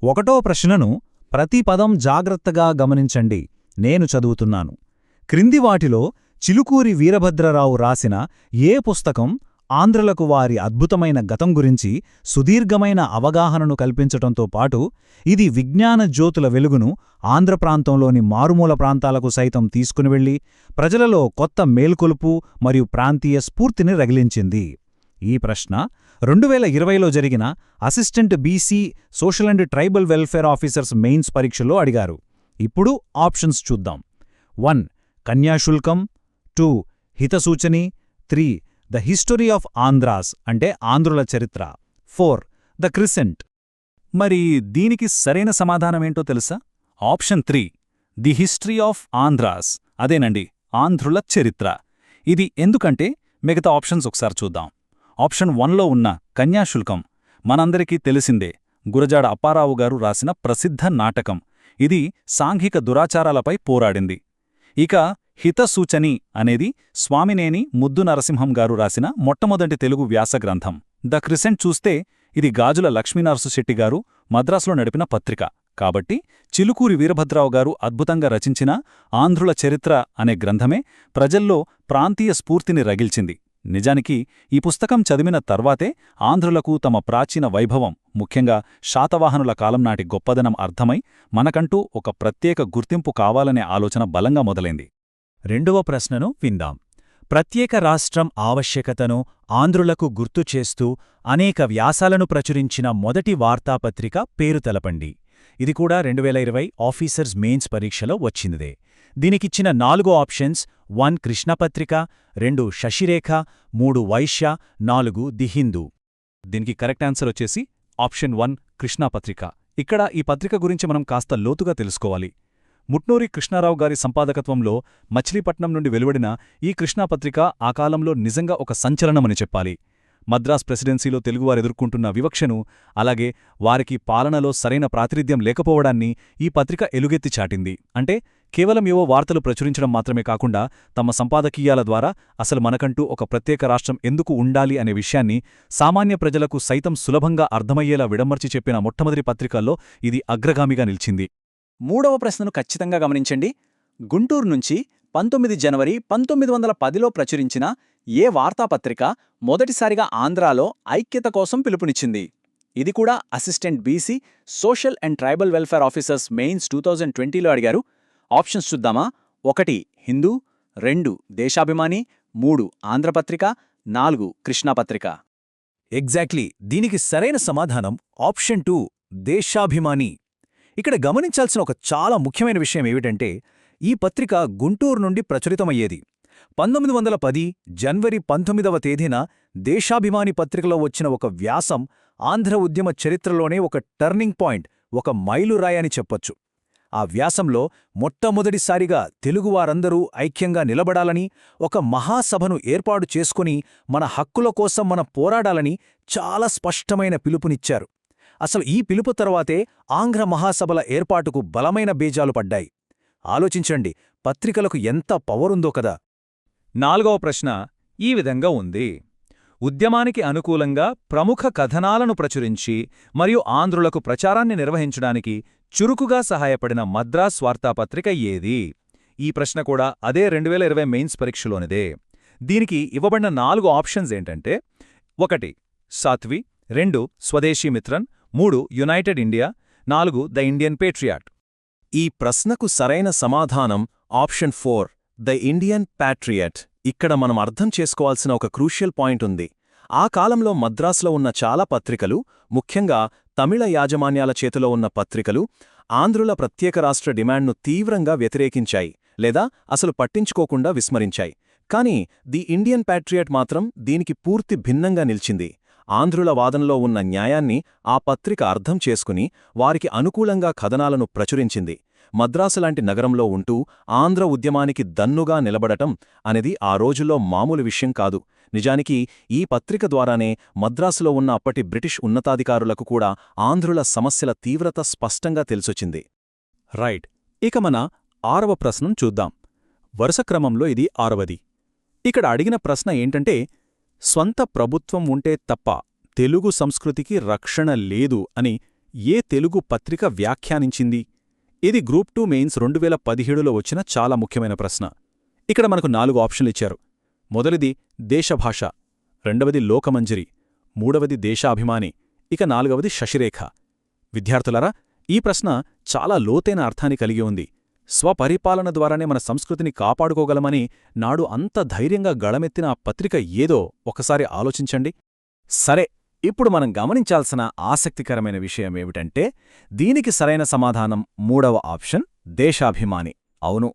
ఒకటో ప్రశ్నను ప్రతి పదం జాగ్రత్తగా గమనించండి. నేను చదువుతున్నాను. క్రింది వాటిలో చిలుకూరి వీరభద్రరావు రాసిన ఏ పుస్తకం ఆంధ్రులకు వారి అద్భుతమైన గతం గురించి సుదీర్ఘమైన అవగాహనను కల్పించటంతో పాటు ఇది విజ్ఞాన జ్యోతుల వెలుగును ఆంధ్రప్రాంతంలోని మారుమూల ప్రాంతాలకు సైతం తీసుకునివెళ్లి ప్రజలలో కొత్త మేల్కొలుపు మరియు ప్రాంతీయ స్ఫూర్తిని రగిలించింది? ఈ ప్రశ్న 2020లో జరిగిన assistant BC social and tribal welfare officers mains పరీక్షలో అడిగారు. ఇప్పుడు ఆప్షన్స్ చూద్దాం. 1. Kanyasulkam. 2. హితసూచని. 3. The history of Andhra's అంటే ఆంధ్రుల చరిత్ర. 4. The crescent. మరి దీనికి సరైన సమాధానమేంటో తెలుసా? Option 3, the history of Andhra's. అదేనండి, ఆంధ్రుల చరిత్ర. ఇది ఎందుకంటే మిగతా ఆప్షన్స్ ఒకసారి చూద్దాం. ఆప్షన్ 1లో ఉన్న కన్యాశుల్కం మనందరికీ తెలిసిందే, గురజాడ అప్పారావు గారు రాసిన ప్రసిద్ధ నాటకం. ఇది సాంఘిక దురాచారాలపై పోరాడింది. ఇక హితసూచని అనేది స్వామినేని ముద్దు నరసింహం గారు రాసిన మొట్టమొదటి తెలుగు వ్యాసగ్రంథం. ద క్రిసెంట్ చూస్తే ఇది గాజుల లక్ష్మీనరసుశెట్టిగారు మద్రాసులో నడిపిన పత్రిక. కాబట్టి చిలుకూరి వీరభద్రరావు గారు అద్భుతంగా రచించిన ఆంధ్రుల చరిత్ర అనే గ్రంథమే ప్రజల్లో ప్రాంతీయ స్ఫూర్తిని రగిల్చింది. నిజానికి ఈ పుస్తకం చదివిన తర్వాతే ఆంధ్రులకు తమ ప్రాచీన వైభవం, ముఖ్యంగా శాతవాహనుల కాలం నాటి గొప్పదనం అర్థమై మనకంటూ ఒక ప్రత్యేక గుర్తింపు కావాలనే ఆలోచన బలంగా మొదలైంది. రెండవ ప్రశ్నను విందాం. ప్రత్యేక రాష్ట్రం ఆవశ్యకతను ఆంధ్రులకు గుర్తుచేస్తూ అనేక వ్యాసాలను ప్రచురించిన మొదటి వార్తాపత్రిక పేరు తెలపండి. ఇది కూడా 2020 ఆఫీసర్స్ మెయిన్స్ పరీక్షలో వచ్చిందే. దీనికిచ్చిన 4 ఆప్షన్స్: 1 కృష్ణపత్రిక, 2 శశిరేఖ, 3 వైశ్య, 4 ది హిందూ. దీనికి కరెక్ట్ ఆన్సర్ వచ్చేసి ఆప్షన్ 1 కృష్ణాపత్రిక. ఇక్కడ ఈ పత్రిక గురించి మనం కాస్త లోతుగా తెలుసుకోవాలి. ముట్నూరి కృష్ణారావు గారి సంపాదకత్వంలో మచిలీపట్నం నుండి వెలువడిన ఈ కృష్ణాపత్రిక ఆ కాలంలో నిజంగా ఒక సంచలనమని చెప్పాలి. మద్రాస్ ప్రెసిడెన్సీలో తెలుగువారు ఎదుర్కొంటున్న వివక్షను, అలాగే వారికి పాలనలో సరైన ప్రాతినిధ్యం లేకపోవడాన్ని ఈ పత్రిక ఎలుగెత్తి చాటింది. అంటే కేవలం ఏవో వార్తలు ప్రచురించడం మాత్రమే కాకుండా తమ సంపాదకీయాల ద్వారా అసలు మనకంటూ ఒక ప్రత్యేక రాష్ట్రం ఎందుకు ఉండాలి అనే విషయాన్ని సామాన్య ప్రజలకు సైతం సులభంగా అర్థమయ్యేలా విడమర్చి చెప్పిన మొట్టమొదటి పత్రికల్లో ఇది అగ్రగామిగా నిలిచింది. మూడవ ప్రశ్నను ఖచ్చితంగా గమనించండి. గుంటూరు నుంచి 19 జనవరి 1910లో ప్రచురించిన ఏ వార్తాపత్రిక మొదటిసారిగా ఆంధ్రాలో ఐక్యత కోసం పిలుపునిచ్చింది? ఇది కూడా assistant BC social and tribal welfare officers mains 2020లో అడిగారు. ఆప్షన్స్ చూద్దామా? 1 హిందూ, 2 దేశాభిమాని, 3 ఆంధ్రపత్రిక, 4 కృష్ణాపత్రిక. ఎగ్జాక్ట్లీ, దీనికి సరైన సమాధానం ఆప్షన్ 2 దేశాభిమాని. ఇక్కడ గమనించాల్సిన ఒక చాలా ముఖ్యమైన విషయం ఏమిటంటే, ఈ పత్రిక గుంటూరు నుండి ప్రచురితమయ్యేది. 1910 జనవరి 19వ తేదీన దేశాభిమాని పత్రికలో వచ్చిన ఒక వ్యాసం ఆంధ్ర ఉద్యమ చరిత్రలోనే ఒక టర్నింగ్ పాయింట్, ఒక మైలురాయని చెప్పొచ్చు. ఆ వ్యాసంలో మొట్టమొదటిసారిగా తెలుగువారందరూ ఐక్యంగా నిలబడాలని, ఒక మహాసభను ఏర్పాటు చేసుకుని మన హక్కుల కోసం మనం పోరాడాలని చాలా స్పష్టమైన పిలుపునిచ్చారు. అసలు ఈ పిలుపు తర్వాతే ఆంధ్ర మహాసభల ఏర్పాటుకు బలమైన బీజాలు పడ్డాయి. ఆలోచించండి, పత్రికలకు ఎంత పవరుందో కదా. 4వ ప్రశ్న ఈ విధంగా ఉంది. ఉద్యమానికి అనుకూలంగా ప్రముఖ కథనాలను ప్రచురించి మరియు ఆంధ్రులకు ప్రచారాన్ని నిర్వహించడానికి చురుకుగా సహాయపడిన మద్రాస్ వార్తాపత్రిక ఏది? ఈ ప్రశ్న కూడా అదే 2020 మెయిన్స్ పరీక్షలోనిదే. దీనికి ఇవ్వబడిన 4 ఆప్షన్స్ ఏంటంటే: 1 సాత్వి, 2 స్వదేశీ Mithran, 3 United India, 4 the Indian Patriot. ఈ ప్రశ్నకు సరైన సమాధానం ఆప్షన్ 4 ద ఇండియన్ ప్యాట్రియట్. ఇక్కడ మనం అర్థం చేసుకోవాల్సిన ఒక క్రూషియల్ పాయింట్ ఉంది. ఆ కాలంలో మద్రాసులో ఉన్న చాలా పత్రికలు, ముఖ్యంగా తమిళ యాజమాన్యాల చేతిలో ఉన్న పత్రికలు, ఆంధ్రుల ప్రత్యేక రాష్ట్ర డిమాండ్ను తీవ్రంగా వ్యతిరేకించాయి లేదా అసలు పట్టించుకోకుండా విస్మరించాయి. కానీ ది ఇండియన్ ప్యాట్రియట్ మాత్రం దీనికి పూర్తి భిన్నంగా నిలిచింది. ఆంధ్రుల వాదనలో ఉన్న న్యాయాన్ని ఆ పత్రిక అర్థం చేసుకుని వారికి అనుకూలంగా కథనాలను ప్రచురించింది. మద్రాసులాంటి నగరంలో ఉంటూ ఆంధ్ర ఉద్యమానికి దన్నుగా నిలబడటం అనేది ఆ రోజుల్లో మామూలు విషయం కాదు. నిజానికి ఈ పత్రిక ద్వారానే మద్రాసులో ఉన్న అప్పటి బ్రిటిష్ ఉన్నతాధికారులకు కూడా ఆంధ్రుల సమస్యల తీవ్రత స్పష్టంగా తెలిసొచ్చింది. రైట్. ఇక మన 6వ ప్రశ్నను చూద్దాం. వరుస క్రమంలో ఇది 6వది. ఇక్కడ అడిగిన ప్రశ్న ఏంటంటే, స్వంత ప్రభుత్వం ఉంటే తప్ప తెలుగు సంస్కృతికి రక్షణ లేదు అని ఏ తెలుగు పత్రిక వ్యాఖ్యానించింది? ఇది గ్రూప్ 2 మెయిన్స్ 2017లో వచ్చిన చాలా ముఖ్యమైన ప్రశ్న. ఇక్కడ మనకు 4 ఆప్షన్లిచ్చారు. మొదటిది దేశభాష, రెండవది లోకమంజరి, మూడవది దేశాభిమాని, ఇక 4వది శశిరేఖ. విద్యార్థులారా, ఈ ప్రశ్న చాలా లోతైన అర్థాన్ని కలిగి ఉంది. స్వపరిపాలన ద్వారానే మన సంస్కృతిని కాపాడుకోగలమని నాడు అంత ధైర్యంగా గళమెత్తిన ఆ పత్రిక ఏదో ఒకసారి ఆలోచించండి. సరే, ఇప్పుడు మనం గమనించాల్సిన ఆసక్తికరమైన విషయమేమిటంటే, దీనికి సరైన సమాధానం 3వ ఆప్షన్ దేశాభిమాని. అవును,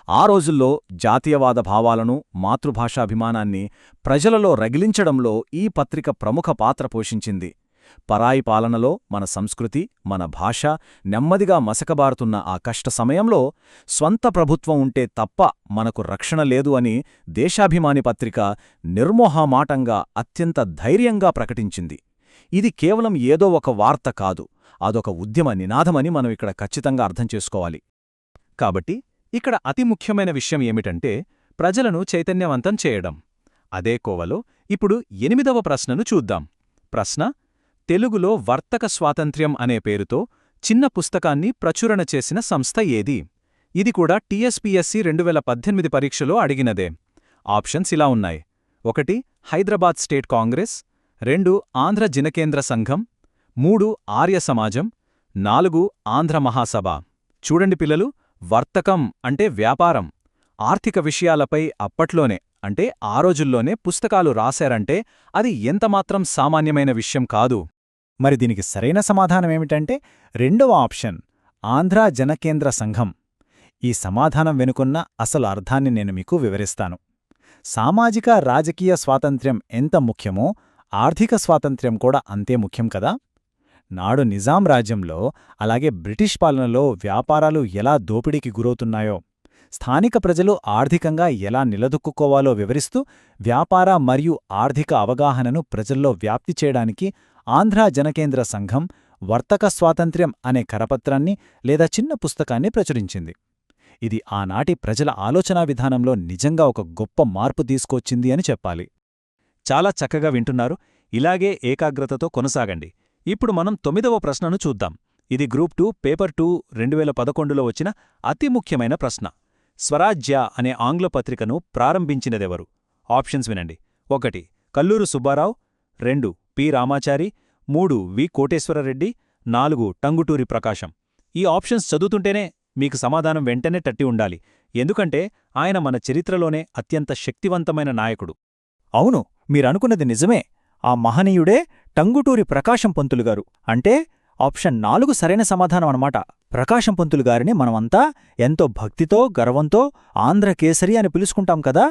ఆ రోజుల్లో జాతీయవాద భావాలను, మాతృభాషాభిమానాన్ని ప్రజలలో రగిలించడంలో ఈ పత్రిక ప్రముఖ పాత్ర పోషించింది. పరాయి పాలనలో మన సంస్కృతి, మన భాష నెమ్మదిగా మసకబారుతున్న ఆ కష్ట సమయంలో స్వంత ప్రభుత్వం ఉంటే తప్ప మనకు రక్షణ లేదు అని దేశాభిమాని పత్రిక నిర్మోహమాటంగా, అత్యంత ధైర్యంగా ప్రకటించింది. ఇది కేవలం ఏదో ఒక వార్త కాదు, అదొక ఉద్యమ నినాదమని మనం ఇక్కడ ఖచ్చితంగా అర్థం చేసుకోవాలి. కాబట్టి ఇక్కడ అతి ముఖ్యమైన విషయం ఏమిటంటే, ప్రజలను చైతన్యవంతం చేయడం. అదే కోవలో ఇప్పుడు 8వ ప్రశ్నను చూద్దాం. ప్రశ్న: తెలుగులో వర్తక స్వాతంత్ర్యం అనే పేరుతో చిన్న పుస్తకాన్ని ప్రచురణ చేసిన సంస్థ ఏది? ఇది కూడా టీఎస్పీఎస్సీ 2018 పరీక్షలో అడిగినదే. ఆప్షన్స్ ఇలా ఉన్నాయి: 1 హైదరాబాద్ స్టేట్ కాంగ్రెస్, 2 ఆంధ్ర జినకేంద్ర సంఘం, 3 ఆర్య సమాజం, 4 ఆంధ్ర మహాసభ. చూడండి పిల్లలు, వర్తకం అంటే వ్యాపారం. ఆర్థిక విషయాలపై అప్పట్లోనే అంటే ఆ రోజుల్లోనే పుస్తకాలు రాశారంటే అది ఎంతమాత్రం సామాన్యమైన విషయం కాదు. మరి దీనికి సరైన సమాధానమేమిటంటే 2వ ఆప్షన్ ఆంధ్రా జనకేంద్ర సంఘం. ఈ సమాధానం వెనుకున్న అసలు అర్థాన్ని నేను మీకు వివరిస్తాను. సామాజిక రాజకీయ స్వాతంత్ర్యం ఎంత ముఖ్యమో ఆర్థిక స్వాతంత్ర్యం కూడా అంతే ముఖ్యం కదా. నాడు నిజాం రాజ్యంలో, అలాగే బ్రిటిష్ పాలనలో వ్యాపారాలు ఎలా దోపిడీకి గురవుతున్నాయో, స్థానిక ప్రజలు ఆర్థికంగా ఎలా నిలదొక్కుకోవాలో వివరిస్తూ వ్యాపార మరియు ఆర్థిక అవగాహనను ప్రజల్లో వ్యాప్తి చేయడానికి ఆంధ్రా జనకేంద్ర సంఘం వర్తక స్వాతంత్ర్యం అనే కరపత్రాన్ని లేదా చిన్న పుస్తకాన్ని ప్రచురించింది. ఇది ఆనాటి ప్రజల ఆలోచనా విధానంలో నిజంగా ఒక గొప్ప మార్పు తీసుకొచ్చింది అని చెప్పాలి. చాలా చక్కగా వింటున్నారు. ఇలాగే ఏకాగ్రతతో కొనసాగండి. ఇప్పుడు మనం 9వ ప్రశ్నను చూద్దాం. ఇది గ్రూప్ 2 పేపర్ 2 2011లో వచ్చిన అతి ముఖ్యమైన ప్రశ్న. స్వరాజ్య అనే ఆంగ్ల పత్రికను ప్రారంభించినదెవరు? ఆప్షన్స్ వినండి. 1 కల్లూరు సుబ్బారావు, 2 పి రామాచారి, 3 వి కోటేశ్వరరెడ్డి, 4 టంగుటూరి ప్రకాశం. ఈ ఆప్షన్స్ చదువుతుంటేనే మీకు సమాధానం వెంటనే తట్టి ఉండాలి. ఎందుకంటే ఆయన మన చరిత్రలోనే అత్యంత శక్తివంతమైన నాయకుడు. అవును, మీరనుకున్నది నిజమే. ఆ మహనీయుడే టంగుటూరి ప్రకాశం పంతులుగారు. అంటే ఆప్షన్ 4 సరైన సమాధానం అన్నమాట. ప్రకాశం పంతులుగారిని మనమంతా ఎంతో భక్తితో, గర్వంతో ఆంధ్రకేసరి అని పిలుచుకుంటాం కదా.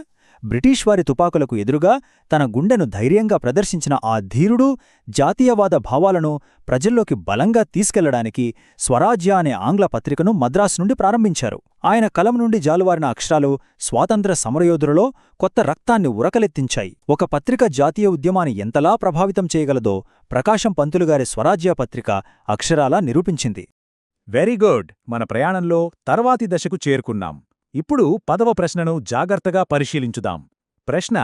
బ్రిటిష్ వారి తుపాకులకు ఎదురుగా తన గుండెను ధైర్యంగా ప్రదర్శించిన ఆ ధీరుడు జాతీయవాద భావాలను ప్రజల్లోకి బలంగా తీసుకెళ్లడానికి స్వరాజ్య అనే ఆంగ్ల పత్రికను మద్రాసు నుండి ప్రారంభించారు. ఆయన కలం నుండి జాలువారిన అక్షరాలు స్వాతంత్ర్య సమరయోధులలో కొత్త రక్తాన్ని ఉరకలెత్తించాయి. ఒక పత్రిక జాతీయ ఉద్యమాన్ని ఎంతలా ప్రభావితం చేయగలదో ప్రకాశం పంతులుగారి స్వరాజ్య పత్రిక అక్షరాలా నిరూపించింది. Very good. మన ప్రయాణంలో తర్వాతి దశకు చేరుకున్నాం. ఇప్పుడు 10వ ప్రశ్నను జాగ్రత్తగా పరిశీలించుదాం. ప్రశ్న: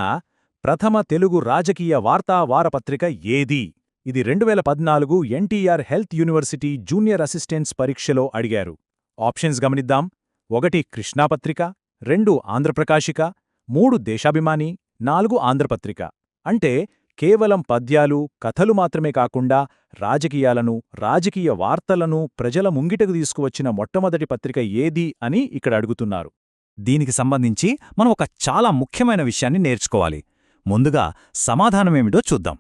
ప్రథమ తెలుగు రాజకీయ వార్తా వారపత్రిక ఏది? ఇది 2014 NTR health university junior assistants పరీక్షలో అడిగారు. ఆప్షన్స్ గమనిద్దాం. 1 కృష్ణాపత్రిక, 2 ఆంధ్రప్రకాశిక, 3 దేశాభిమాని, 4 ఆంధ్రపత్రిక. అంటే కేవలం పద్యాలు, కథలు మాత్రమే కాకుండా రాజకీయాలను, రాజకీయ వార్తలను ప్రజల ముంగిటకు తీసుకువచ్చిన మొట్టమొదటి పత్రిక ఏది అని ఇక్కడ అడుగుతున్నారు. దీనికి సంబంధించి మనం ఒక చాలా ముఖ్యమైన విషయాన్ని నేర్చుకోవాలి. ముందుగా సమాధానమేమిటో చూద్దాం.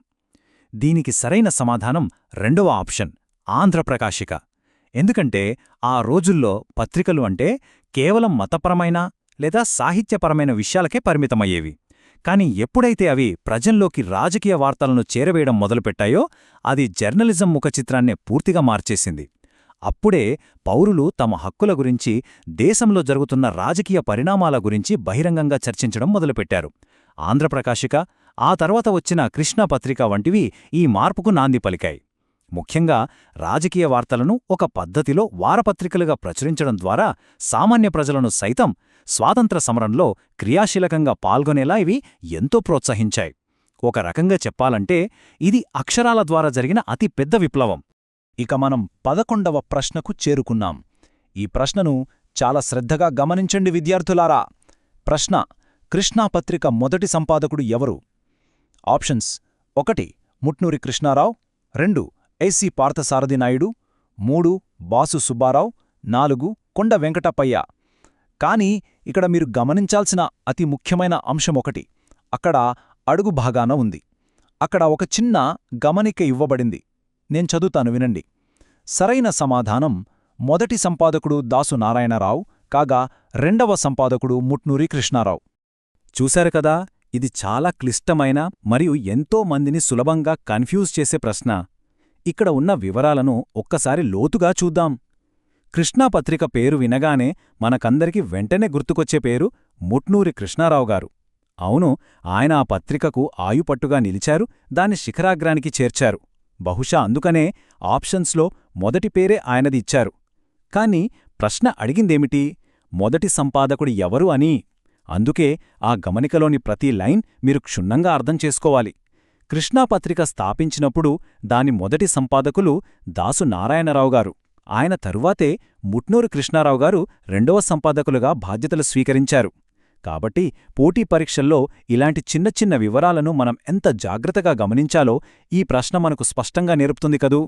దీనికి సరైన సమాధానం 2వ ఆప్షన్ ఆంధ్రప్రకాశిక. ఎందుకంటే ఆ రోజుల్లో పత్రికలు అంటే కేవలం మతపరమైన లేదా సాహిత్యపరమైన విషయాలకే పరిమితమయ్యేవి. కాని ఎప్పుడైతే అవి ప్రజల్లోకి రాజకీయ వార్తలను చేరవేయడం మొదలుపెట్టాయో అది జర్నలిజం ముఖచిత్రాన్నే పూర్తిగా మార్చేసింది. అప్పుడే పౌరులు తమ హక్కుల గురించి, దేశంలో జరుగుతున్న రాజకీయ పరిణామాల గురించి బహిరంగంగా చర్చించడం మొదలుపెట్టారు. ఆంధ్రప్రకాశిక, ఆ తర్వాత వచ్చిన కృష్ణాపత్రిక వంటివి ఈ మార్పుకు నాంది పలికాయి. ముఖ్యంగా రాజకీయ వార్తలను ఒక పద్ధతిలో వారపత్రికలుగా ప్రచురించడం ద్వారా సామాన్య ప్రజలను సైతం స్వాతంత్ర సమరంలో క్రియాశీలకంగా పాల్గొనేలా ఇవి ఎంతో ప్రోత్సహించాయి. ఒక రకంగా చెప్పాలంటే ఇది అక్షరాల ద్వారా జరిగిన అతి పెద్ద విప్లవం. ఇక మనం 11వ ప్రశ్నకు చేరుకున్నాం. ఈ ప్రశ్నను చాలా శ్రద్ధగా గమనించండి విద్యార్థులారా. ప్రశ్న: కృష్ణాపత్రిక మొదటి సంపాదకుడు ఎవరు? Options: 1 Mutnuri Krishna Rao, 2 SC Parthasarathi Naidu, 3 Basu Subba Rao, 4 Konda Venkatappayya. కానీ ఇక్కడ మీరు గమనించాల్సిన అతి ముఖ్యమైన అంశమొకటి అక్కడ అడుగు భాగాన ఉంది. అక్కడ ఒక చిన్న గమనిక ఇవ్వబడింది. నేను చదువుతాను, వినండి. సరైన సమాధానం మొదటి సంపాదకుడు దాసు నారాయణరావు కాగా రెండవ సంపాదకుడు ముట్నూరి కృష్ణారావు. చూశారు కదా, ఇది చాలా క్లిష్టమైన మరియు ఎంతో మందిని సులభంగా కన్ఫ్యూజ్ చేసే ప్రశ్న. ఇక్కడ ఉన్న వివరాలను ఒక్కసారి లోతుగా చూద్దాం. కృష్ణాపత్రిక పేరు వినగానే మనకందరికి వెంటనే గుర్తుకొచ్చే పేరు ముట్నూరి కృష్ణారావు గారు. అవును, ఆయన ఆ పత్రికకు ఆయుపట్టుగా నిలిచారు, దాన్ని శిఖరాగ్రానికి చేర్చారు. బహుశా అందుకనే ఆప్షన్స్లో మొదటి పేరే ఆయనది ఇచ్చారు. కాని ప్రశ్న అడిగిందేమిటి? మొదటి సంపాదకుడు ఎవరు అని. అందుకే ఆ గమనికలోని ప్రతి లైన్ మీరు క్షుణ్ణంగా అర్థం చేసుకోవాలి. కృష్ణాపత్రిక స్థాపించినప్పుడు దాని మొదటి సంపాదకులు దాసు నారాయణరావు గారు. ఆయన తరువాతే ముట్నూరు కృష్ణారావు గారు రెండవ సంపాదకులుగా బాధ్యతలు స్వీకరించారు. కాబట్టి పోటీ పరీక్షల్లో ఇలాంటి చిన్న చిన్న వివరాలను మనం ఎంత జాగ్రత్తగా గమనించాలో ఈ ప్రశ్న మనకు స్పష్టంగా నేర్పుతుంది కదూ.